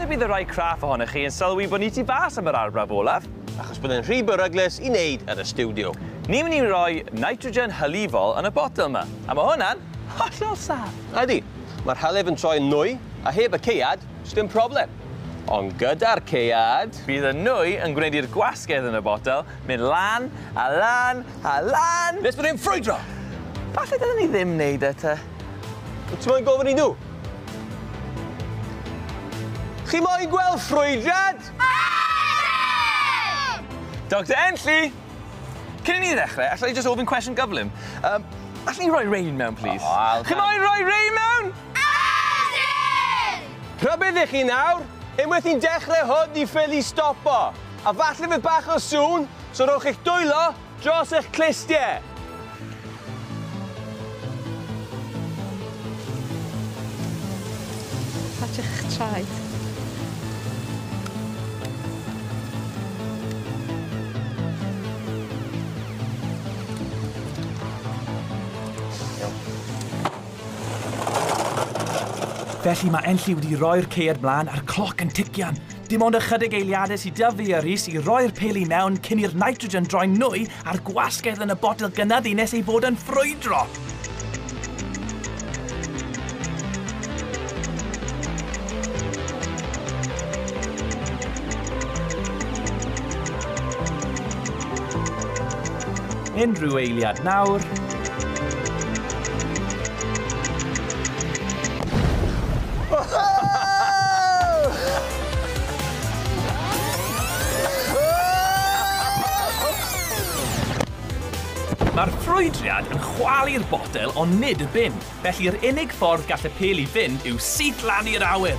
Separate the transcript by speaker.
Speaker 1: Falle bydd y rai craff ohonych chi yn sylwi bod ni tu fas am yr arbrawf olaf.
Speaker 2: Achos bydd yn rhy beryglus I wneud ar y stiwdio.
Speaker 1: Ni'n mynd I roi nitrogen hylifol yn y botel yma, a mae hwnna'n hollol saff.
Speaker 2: Ydy, mae'r hylif yn troi yn nwy, a heb y ceuad, dim problem. Ond gyda'r ceuad...
Speaker 1: Bydd y nwy yn gwneud i'r gwasgedd yn y botel mynd lan, a lan, a lan.
Speaker 2: Nes bod e'n ffrwydro?
Speaker 1: Falle dylwn ni ddim wneud e, te.
Speaker 2: Ti'n moyn gofyn I nhw? Chi moyn gweld ffrwydrad?
Speaker 1: Dr Enlli! Cyn I ni ddechrau, allai just ofyn cwestiwn gyflym. Allai ni roi rein mewn, please? Chi moyn roi rein mewn?
Speaker 2: Rhybydd I chi nawr, unwaith i'n dechrau hwn I ffili stopo. A falle fydd bach o sŵn, so rhowch eich dwylo dros eich clistiau.
Speaker 3: Patch eich traed.
Speaker 4: Felly mae Enlli wedi roi'r ceuad mlaen a'r cloc yn tician. Dim ond ychydig eiliadau sydd dyfeirus I roi'r peli mewn cyn i'r nitrogen droi'n nwy a'r gwasgedd yn y botel gynyddu nes ei fod yn ffrwydro. Unrhyw eiliad nawr. Mae'r ffrwydriad yn chwalu'r botel ond nid y bin. Felly'r unig ffordd gall y peli fynd yw syth lan i'r awyr.